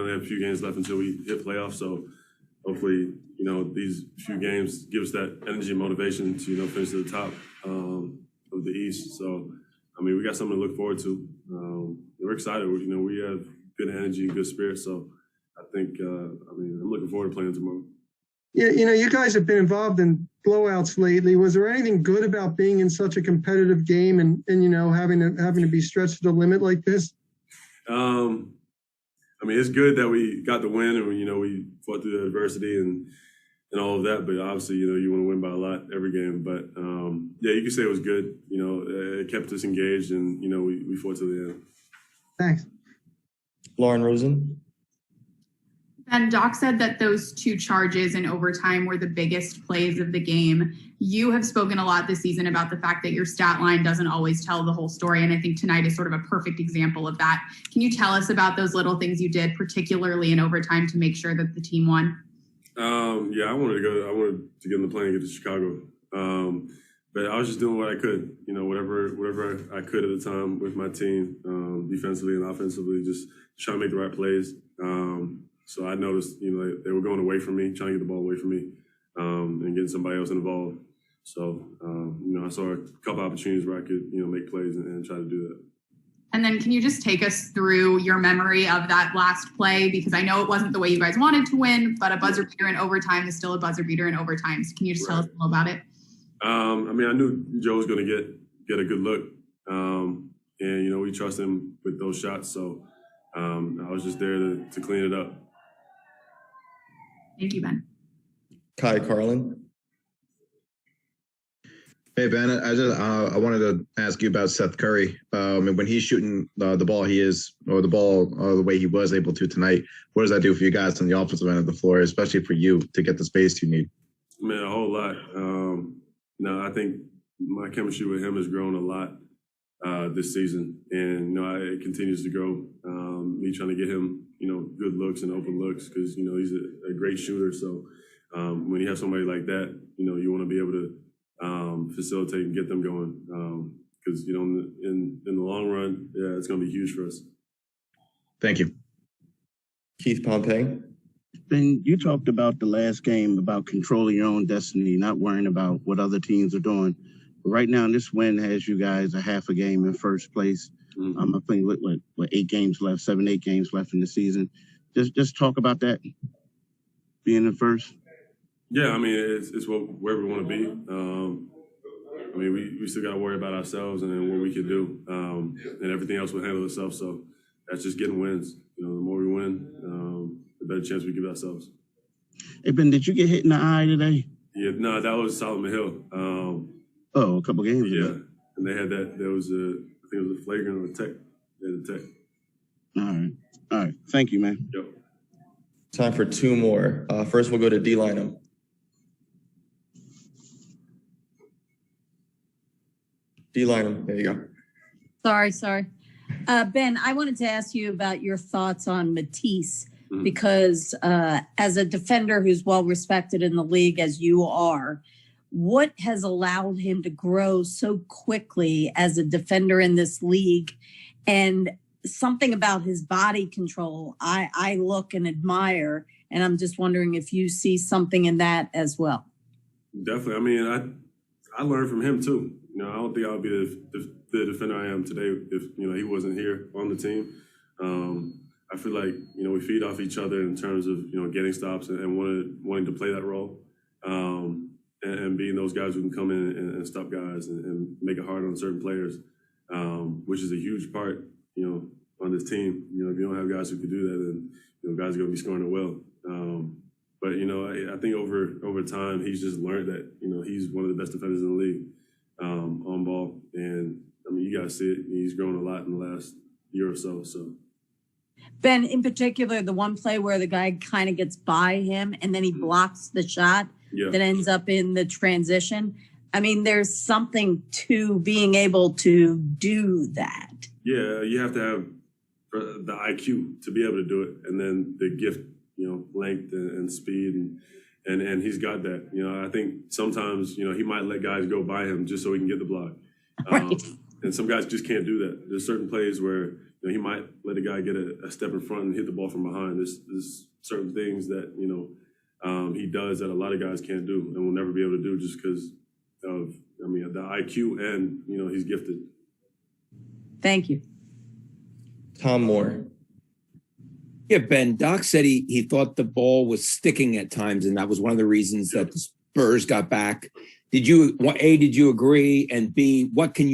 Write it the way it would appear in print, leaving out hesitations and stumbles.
only have a few games left until we hit playoffs. So hopefully, these few games give us that energy and motivation to, finish at the top of the East. So, we got something to look forward to. We're excited. We have good energy and good spirit. So I think, I'm looking forward to playing tomorrow. Yeah, you guys have been involved in blowouts lately. Was there anything good about being in such a competitive game and having to be stretched to the limit like this? It's good that we got the win and we fought through the adversity and all of that. But obviously, you want to win by a lot every game. But you can say it was good. It kept us engaged and we fought to the end. Thanks. Lauren Rosen. And Doc said that those 2 charges in overtime were the biggest plays of the game. You have spoken a lot this season about the fact that your stat line doesn't always tell the whole story, and I think tonight is sort of a perfect example of that. Can you tell us about those little things you did, particularly in overtime, to make sure that the team won? I wanted to get in the plane and get to Chicago. But I was just doing what I could, whatever I could at the time with my team, defensively and offensively, just trying to make the right plays. So I noticed, they were going away from me, trying to get the ball away from me, and getting somebody else involved. So, I saw a couple opportunities where I could, make plays and try to do that. And then can you just take us through your memory of that last play? Because I know it wasn't the way you guys wanted to win, but a buzzer beater in overtime is still a buzzer beater in overtime. So can you just tell us a little about it? I knew Joe was going to get a good look. And, we trust him with those shots. So I was just there to clean it up. Thank you, Ben. Kai Carlin. Hey, Ben, I wanted to ask you about Seth Curry. When he's shooting the ball the way he was able to tonight, what does that do for you guys on the offensive end of the floor, especially for you to get the space you need? Man, a whole lot. I think my chemistry with him has grown a lot this season, and it continues to grow. Me trying to get him, good looks and open looks because he's a great shooter. So when you have somebody like that, you want to be able to facilitate and get them going because in the long run, it's going to be huge for us. Thank you. Keith Pompey. Ben, you talked about the last game about controlling your own destiny, not worrying about what other teams are doing. But right now, this win has you guys a half a game in first place. I'm playing with 8 games left, 7-8 games left in the season. Just talk about that, being in first. Yeah, it's where we want to be. We still got to worry about ourselves and what we can do, and everything else will handle itself. So that's just getting wins. The more we win, the better chance we give ourselves. Hey, Ben, did you get hit in the eye today? Yeah, no, that was Solomon Hill. A couple games ago. Yeah, and they had that. There was I think it was a flagrant or a tech. They had a tech. All right. Thank you, man. Yep. Time for 2 more. First, we'll go to D-Lineham. D-Lineham, there you go. Sorry. Ben, I wanted to ask you about your thoughts on Matisse because as a defender who's well-respected in the league as you are, what has allowed him to grow so quickly as a defender in this league? And something about his body control, I look and admire, and I'm just wondering if you see something in that as well. Definitely. I learned from him too. I don't think I would be the defender I am today if he wasn't here on the team. I feel like we feed off each other in terms of getting stops and wanting to play that role, and being those guys who can come in and stop guys and make it hard on certain players, which is a huge part on this team. If you don't have guys who can do that, then guys are going to be scoring it well. But I think over time he's just learned that he's one of the best defenders in the league on ball, and you guys see it. He's grown a lot in the last year or so. So Ben, in particular, the one play where the guy kind of gets by him and then he blocks the shot that ends up in the transition. There's something to being able to do that. Yeah, you have to have the IQ to be able to do it, and then the gift, length and speed, and he's got that. I think sometimes he might let guys go by him just so he can get the block. Right. And some guys just can't do that. There's certain plays where he might let a guy get a step in front and hit the ball from behind. There's certain things that, he does that a lot of guys can't do and will never be able to do just because of, the IQ and, he's gifted. Thank you. Tom Moore. Yeah, Ben, Doc said he thought the ball was sticking at times, and that was one of the reasons that the Spurs got back. Did you agree? And B, what can you